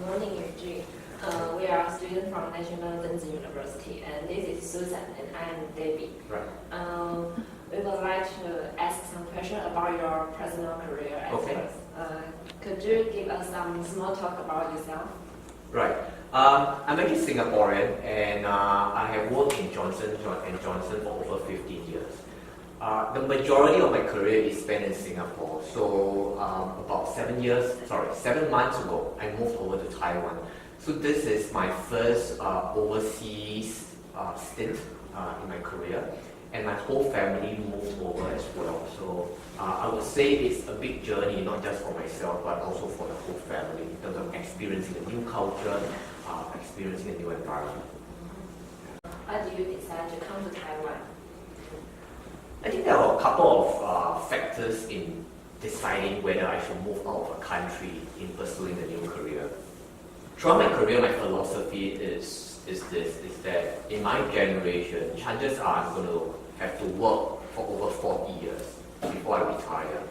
Good morning, Yuji. We are students from National Denzi University, and this is Susan, and I'm Debbie. Right. We would like to ask some questions about your personal career at first. Could you give us some small talk about yourself? Right. I'm actually Singaporean, and I have worked in Johnson & Johnson for over 15 years. The majority of my career is spent in Singapore. So about 7 months ago, I moved over to Taiwan. So this is my first overseas stint in my career, and my whole family moved over as well. So I would say it's a big journey, not just for myself, but also for the whole family, in terms of experiencing a new culture, experiencing a new environment. Why do you decide to come to Taiwan? I think there are a couple of factors in deciding whether I should move out of a country in pursuing a new career. Throughout my career, my philosophy is that in my generation, chances are I'm going to have to work for over 40 years before I retire.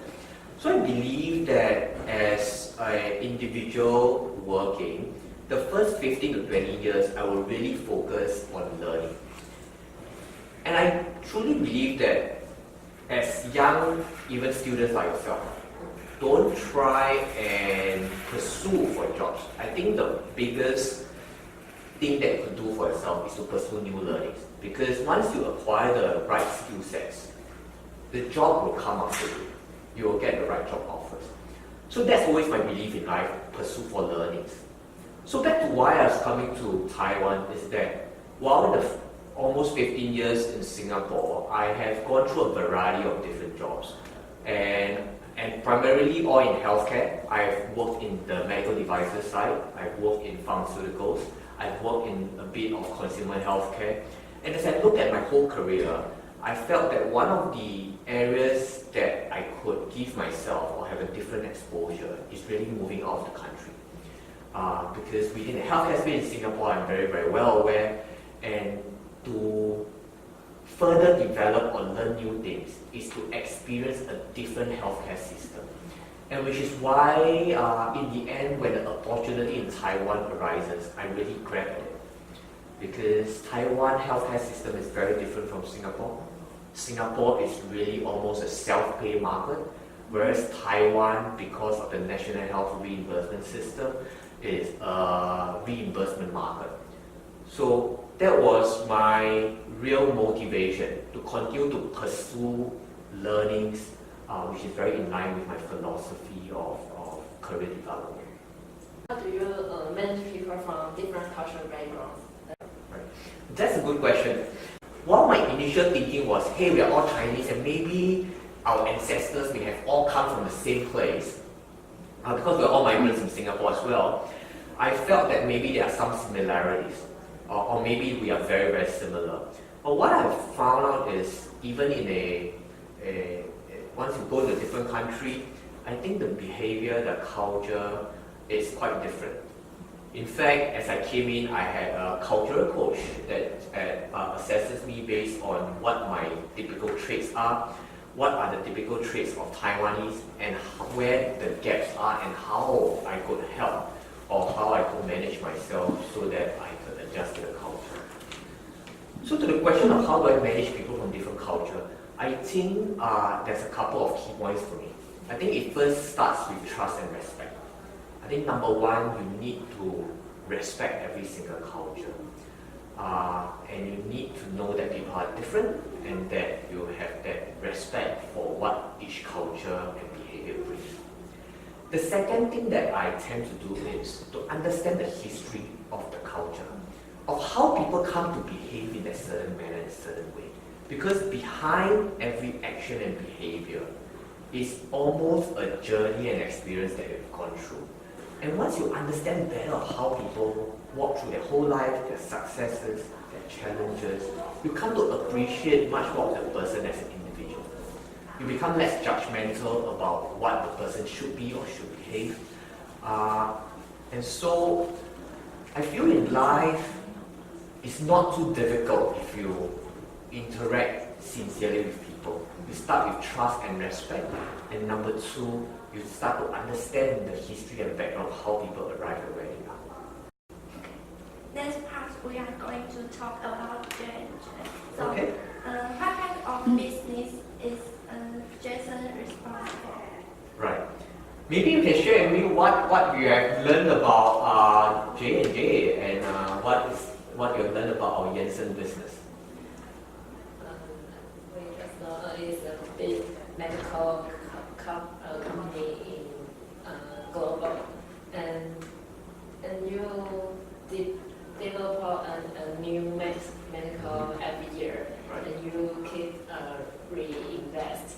So I believe that as an individual working, the first 15 to 20 years, I will really focus on learning. And I truly believe that as young, even students like yourself, don't try and pursue for jobs. I think the biggest thing that you could do for yourself is to pursue new learnings. Because once you acquire the right skill sets, the job will come after you. You will get the right job offers. So that's always my belief in life, pursue for learnings. So back to why I was coming to Taiwan is that while in the almost 15 years in Singapore, I have gone through a variety of different jobs. And primarily all in healthcare. I've worked in the medical devices side, I've worked in pharmaceuticals, I've worked in a bit of consumer healthcare. And as I look at my whole career, I felt that one of the areas that I could give myself or have a different exposure is really moving out of the country. Because within the healthcare space in Singapore, I'm very, very well aware, and to further develop or learn new things is to experience a different healthcare system. And which is why in the end, when the opportunity in Taiwan arises, I really grab at it. Because Taiwan healthcare system is very different from Singapore. Singapore is really almost a self-pay market, whereas Taiwan, because of the national health reimbursement system, is a reimbursement market. So that was my real motivation to continue to pursue learnings, which is very in line with my philosophy of career development. How do you manage people from different cultural backgrounds? Right. That's a good question. While my initial thinking was, hey, we are all Chinese and maybe our ancestors may have all come from the same place, because we're all migrants from Singapore as well, I felt that maybe there are some similarities. Or maybe we are very, very similar. But what I've found out is, even in once you go to a different country, I think the behavior, the culture is quite different. In fact, as I came in, I had a cultural coach that assesses me based on what my typical traits are, what are the typical traits of Taiwanese, and where the gaps are, and how I could help or how I could manage myself so that I could adjust to the culture. So to the question of how do I manage people from different culture, I think there's a couple of key points for me. I think it first starts with trust and respect. I think number one, you need to respect every single culture. And you need to know that people are different and that you have that respect for what each culture and behavior brings. The second thing that I tend to do is to understand the history of the culture, of how people come to behave in a certain manner, in a certain way. Because behind every action and behavior is almost a journey and experience that you've gone through. And once you understand better how people walk through their whole life, their successes, their challenges, you come to appreciate much more of the person as an individual. You become less judgmental about what the person should be or should behave. And so I feel in life it's not too difficult if you interact sincerely with people. You start with trust and respect, and number two, you start to understand the history and background of how people arrive at where they are. Okay. Next part we are going to talk about J&J. So, Okay. what kind of business is Jason responsible? Right. Maybe you can share with me what you have learned about J&J and what you have learned about our Janssen business. We just know it's a big medical company in global, and you develop a new medical every year, Right. and you keep reinvest.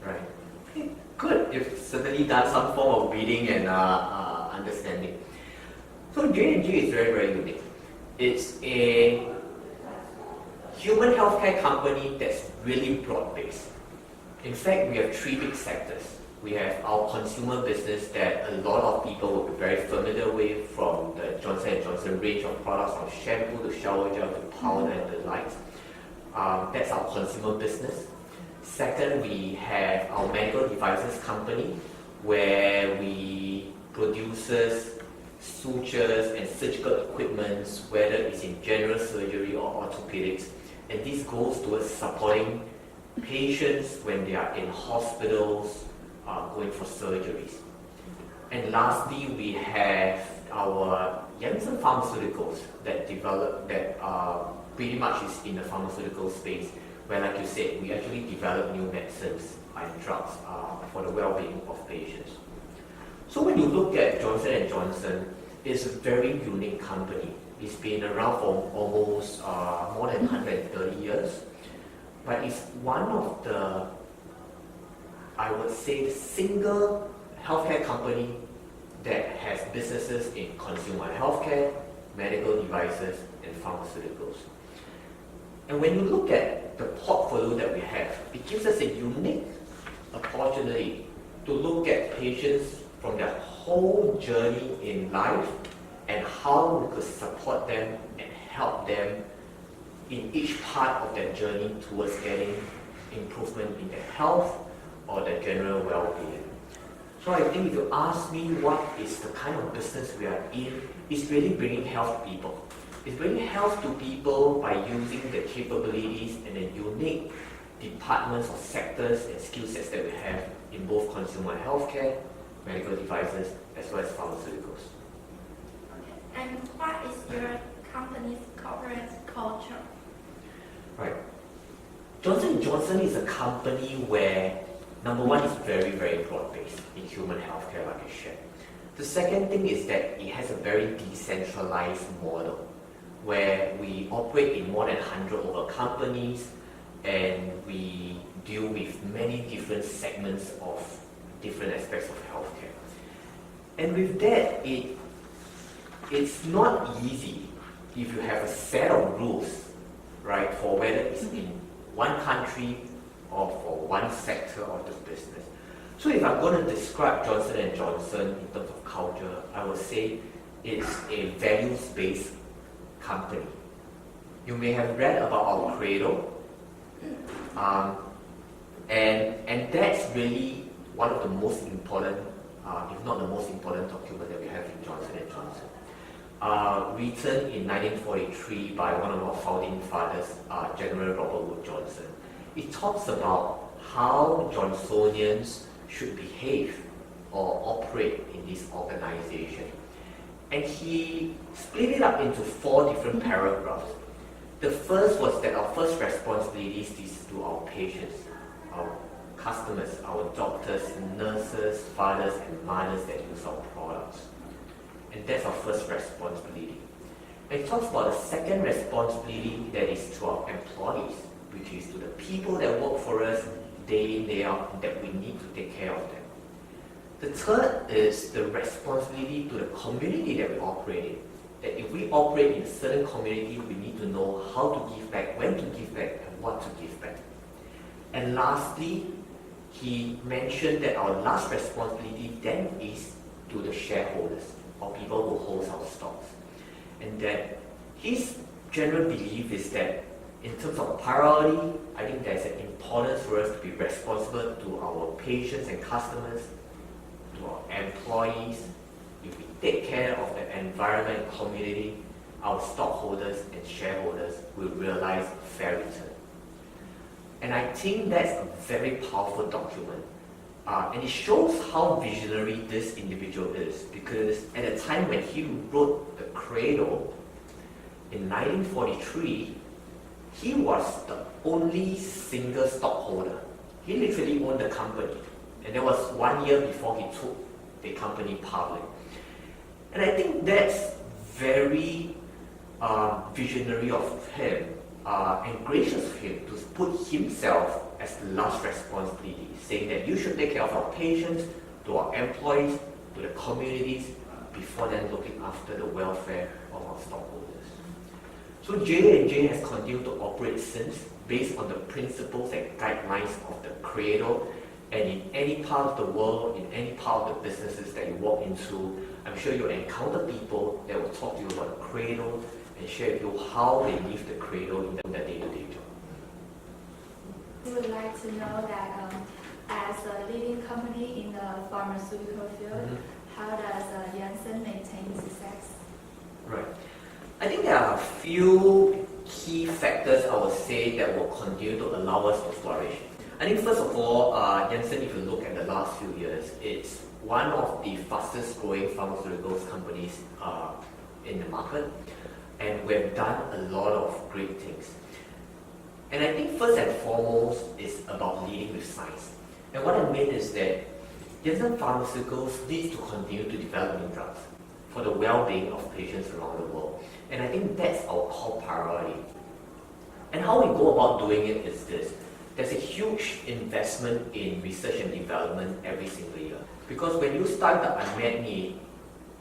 Right. Okay, good. You've certainly done some form of reading and understanding. So J&J is very, very unique. It's a human healthcare company that's really broad-based. In fact, we have three big sectors. We have our consumer business that a lot of people will be very familiar with, from the Johnson & Johnson range of products, from shampoo to shower gel to powder and the likes. That's our consumer business. Second, we have our medical devices company, where we produces sutures and surgical equipment, whether it's in general surgery or orthopedics. And this goes towards supporting patients when they are in hospitals going for surgeries. And lastly, we have our Janssen Pharmaceuticals that pretty much is in the pharmaceutical space, where, like you said, we actually develop new medicines and drugs for the well-being of patients. So when you look at Johnson & Johnson, it's a very unique company. It's been around for almost more than 130 years, but it's one of the, I would say, the single healthcare company that has businesses in consumer healthcare, medical devices, and pharmaceuticals. And when you look at the portfolio that we have, it gives us a unique opportunity to look at patients from their whole journey in life and how we could support them and help them in each part of their journey towards getting improvement in their health or their general well-being. So I think if you ask me what is the kind of business we are in, it's really bringing health to people. It's bringing health to people by using the capabilities and the unique departments or sectors and skill sets that we have in both consumer healthcare, medical devices, as well as pharmaceuticals. Okay. And what is your company's corporate culture? Right. Johnson & Johnson is a company where, number one, is very, very broad-based in human healthcare, like I shared. The second thing is that it has a very decentralized model, where we operate in more than 100 over companies, and we deal with many different segments of different aspects of healthcare. And with that, it's not easy if you have a set of rules, right, for whether it's in one country or for one sector of the business. So if I'm going to describe Johnson & Johnson in terms of culture, I would say it's a values-based company. You may have read about our credo, and that's really one of the most important, if not the most important document that we have in Johnson & Johnson. Written in 1943 by one of our founding fathers, General Robert Wood Johnson. It talks about how Johnsonians should behave or operate in this organization. And he split it up into 4 different paragraphs. The first was that our first responsibility is to our patients, our customers, our doctors, nurses, fathers, and mothers that use our products. And that's our first responsibility. And it talks about the second responsibility, that is to our employees, which is to the people that work for us day in, day out, and that we need to take care of them. The third is the responsibility to the community that we operate in. That if we operate in a certain community, we need to know how to give back, when to give back, and what to give back. And lastly, he mentioned that our last responsibility then is to the shareholders, or people who hold our stocks. And that his general belief is that In terms of priority, I think there's an importance for us to be responsible to our patients and customers, to our employees. If we take care of the environment and community, our stockholders and shareholders will realize a fair return. And I think that's a very powerful document. And it shows how visionary this individual is, because at the time when he wrote the Credo in 1943, he was the only single stockholder. He literally owned the company. And that was 1 year before he took the company public. And I think that's very visionary of him and gracious of him to put himself as the last responsibility, saying that you should take care of our patients, to our employees, to the communities, before then looking after the welfare of our stockholders. So J&J has continued to operate since, based on the principles and guidelines of the Credo, and in any part of the world, in any part of the businesses that you walk into, I'm sure you'll encounter people that will talk to you about the Credo and share with you how they live the Credo in their day-to-day job. We would like to know that as a leading company in the pharmaceutical field, how does Janssen maintain success? Right. I think there are a few key factors I would say that will continue to allow us to flourish. I think first of all, Janssen, if you look at the last few years, it's one of the fastest growing pharmaceuticals companies in the market, and we've done a lot of great things. And I think first and foremost is about leading with science. And what I mean is that Janssen Pharmaceuticals needs to continue to develop new drugs for the well-being of patients around the world. And I think that's our core priority. And how we go about doing it is this. There's a huge investment in research and development every single year. Because when you start the unmet need,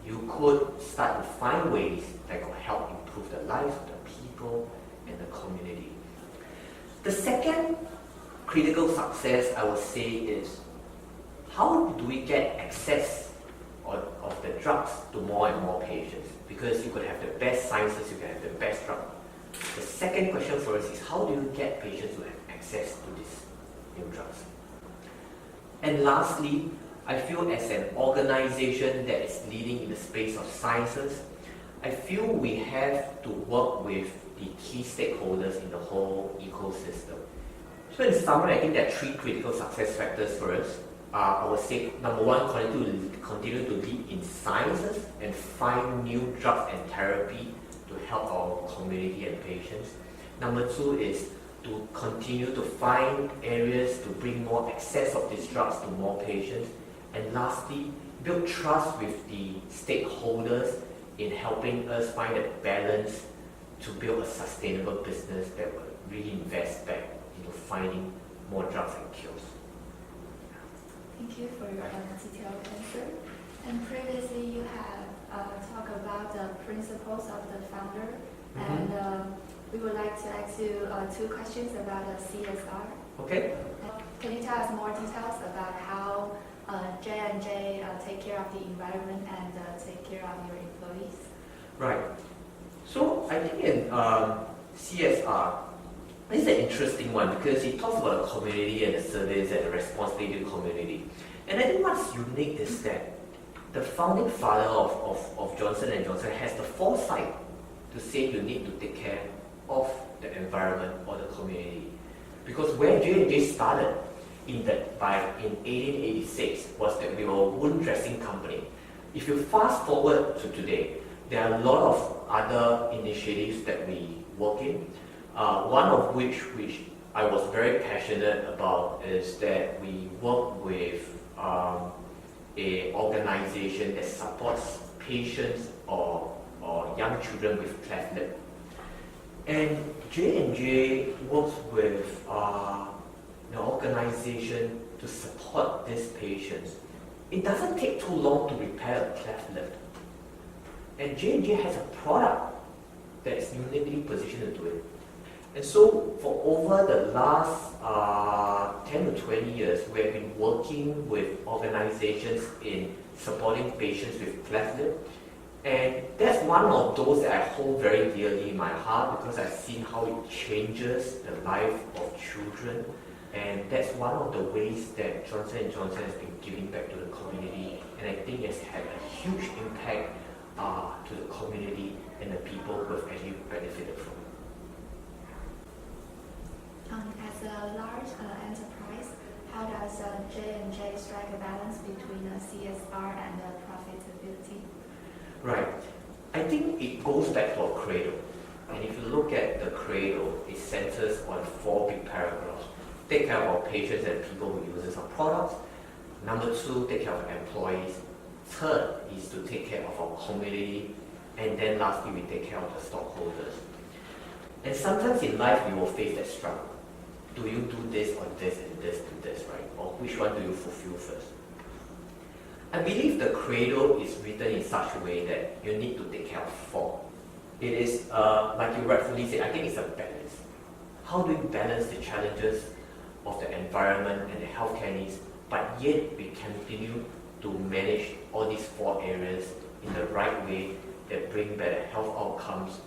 you could start to find ways that could help improve the lives of the people and the community. The second critical success, I would say, is how do we get access of the drugs to more and more patients? Because you could have the best sciences, you can have the best drug. The second question for us is how do you get patients to have access to these new drugs? And lastly, I feel as an organization that is leading in the space of sciences, I feel we have to work with the key stakeholders in the whole ecosystem. So in summary, I think there are three critical success factors for us. I would say, number one, continue to lead in sciences and find new drugs and therapy to help our community and patients. Number two is to continue to find areas to bring more access of these drugs to more patients. And lastly, build trust with the stakeholders in helping us find a balance to build a sustainable business that will really invest back into finding more drugs and cures. Thank you for your detailed answer. And previously you have talked about the principles of the founder, and we would like to ask you two questions about the CSR. Okay. Can you tell us more details about how J&J take care of the environment and take care of your employees? Right. So I think in CSR, this is an interesting one because it talks about the community and the service and the responsibility to the community. And I think what's unique is that the founding father of Johnson & Johnson has the foresight to say you need to take care of the environment or the community. Because where J&J started in 1886 was that we were a wound dressing company. If you fast forward to today, there are a lot of other initiatives that we work in. One of which I was very passionate about is that we work with an organization that supports patients or young children with cleft lip. And J&J works with the organization to support these patients. It doesn't take too long to repair a cleft lip. And J&J has a product that is uniquely positioned to do it. And so for over the last 10 to 20 years, we have been working with organizations in supporting patients with cleft lip And that's one of those that I hold very dearly in my heart because I've seen how it changes the life of children. And that's one of the ways that Johnson & Johnson has been giving back to the community. And I think it's had a huge impact to the community and the people who have actually benefited from it. As a large enterprise, how does J&J strike a balance between CSR and profitability? Right. I think it goes back to our credo. And if you look at the credo, it centers on 4 big paragraphs. Take care of our patients and people who use our products. Number 2, take care of employees. Third is to take care of our community. And then lastly, we take care of the stockholders. And sometimes in life, we will face that struggle. Do you do this or this and this and this, right? Or which one do you fulfill first? I believe the credo is written in such a way that you need to take care of 4. It is, like you rightfully said, I think it's a balance. How do we balance the challenges of the environment and the healthcare needs, but yet we continue to manage all these 4 areas in the right way that bring better health outcomes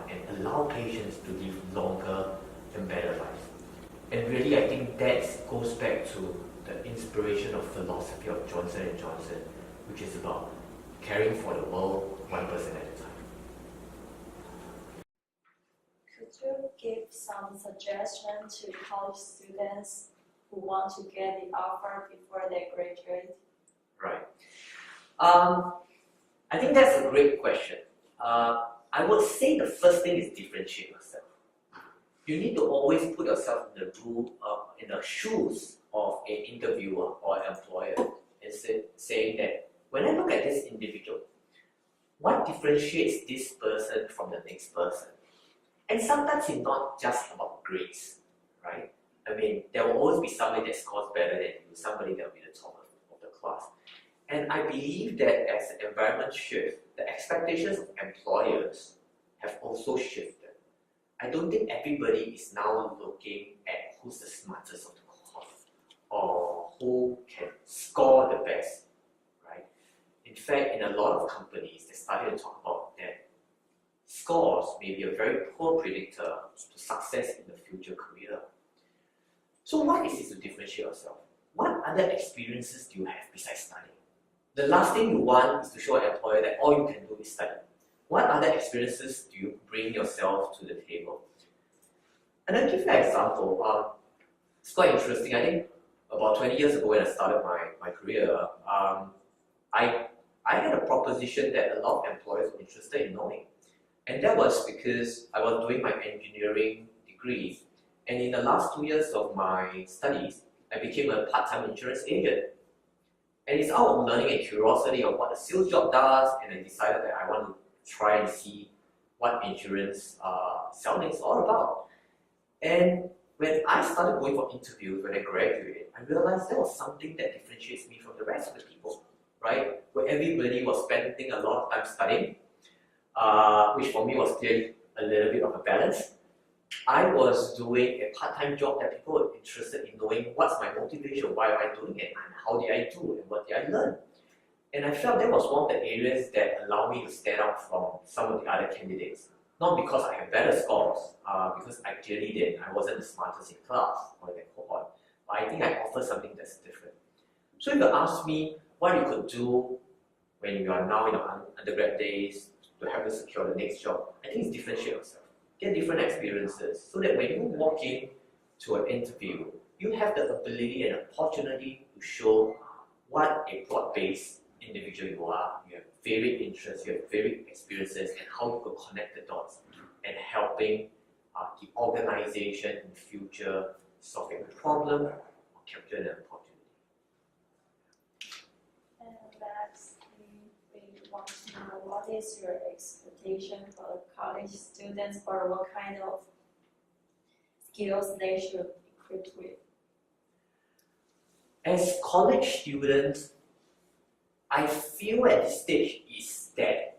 and allow patients to live longer and better lives. And really, I think that goes back to the inspiration of philosophy of Johnson & Johnson, which is about caring for the world one person at a time. Could you give some suggestions to college students who want to get the offer before they graduate? Right. I think that's a great question. I would say the first thing is differentiate yourself. You need to always put yourself in the shoes of an interviewer or an employer and saying that when I look at this individual, what differentiates this person from the next person? And sometimes it's not just about grades, right? I mean, there will always be somebody that scores better than you, somebody that will be the top of the class. And I believe that as the environment shifts, the expectations of employers have also shifted. I don't think everybody is now looking at who's the smartest of the cohort or who can score the best, right? In fact, in a lot of companies, they started to talk about that scores may be a very poor predictor to success in the future career. So what is it to differentiate yourself? What other experiences do you have besides studying? The last thing you want is to show an employer that all you can do is study. What other experiences do you bring yourself to the table? And I'll give you an example. It's quite interesting. I think about 20 years ago when I started my career, I had a proposition that a lot of employers were interested in knowing. And that was because I was doing my engineering degree. And in the last 2 years of my studies, I became a part-time insurance agent. And it's out of learning and curiosity of what a sales job does, and I decided that I want to try and see what insurance selling is all about. And when I started going for interviews when I graduated, I realized there was something that differentiates me from the rest of the people, right? Where everybody was spending a lot of time studying, which for me was clearly a little bit of a balance. I was doing a part-time job that people were interested in knowing what's my motivation, why am I doing it, and how did I do, and what did I learn. And I felt that was one of the areas that allowed me to stand out from some of the other candidates. Not because I had better scores, because I clearly did. I wasn't the smartest in class or in the cohort, but I think I offer something that's different. So if you ask me what you could do when you are now in your undergrad days to help you secure the next job, I think it's differentiate yourself. Get different experiences so that when you walk in to an interview, you have the ability and opportunity to show what a broad-based individual you are. You have varied interests, you have varied experiences, and how you could connect the dots and helping the organization in the future solving a problem or capturing an opportunity. And lastly, we want to know what is your expectation for college students, or what kind of skills they should be equipped with? As college students, I feel at this stage is that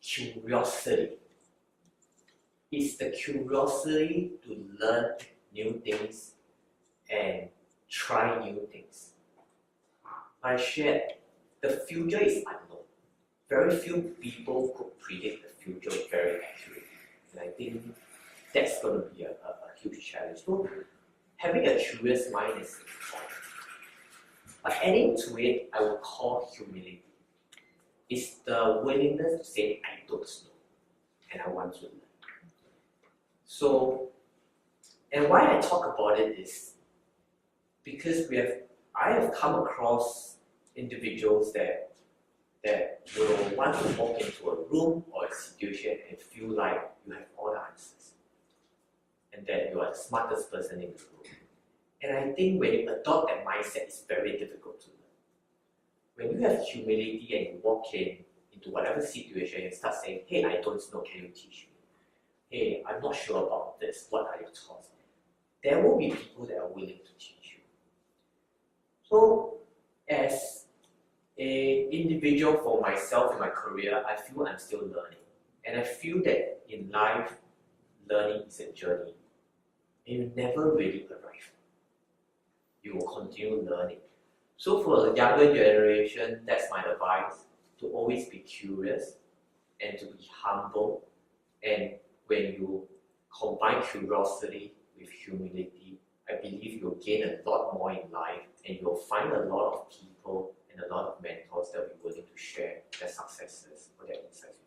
curiosity. It's the curiosity to learn new things and try new things. I shared the future is unknown. very few people could predict the future very accurately. And I think that's going to be a huge challenge. So having a curious mind is important. But adding to it, I would call humility. It's the willingness to say, I don't know, and I want to learn. So, and why I talk about it is because I have come across individuals that will want to walk into a room or a situation and feel like you have all the answers and that you are the smartest person in the room. And I think when you adopt that mindset, it's very difficult to learn. When you have humility and you walk into whatever situation and start saying, hey, I don't know, can you teach me? Hey, I'm not sure about this, what are your thoughts? There will be people that are willing to teach you. So, as an individual for myself in my career, I feel I'm still learning. And I feel that in life, learning is a journey. And you never really arrive. You will continue learning. So for the younger generation, that's my advice, to always be curious and to be humble. And when you combine curiosity with humility, I believe you'll gain a lot more in life and you'll find a lot of people and a lot of mentors that will be willing to share their successes or their insights.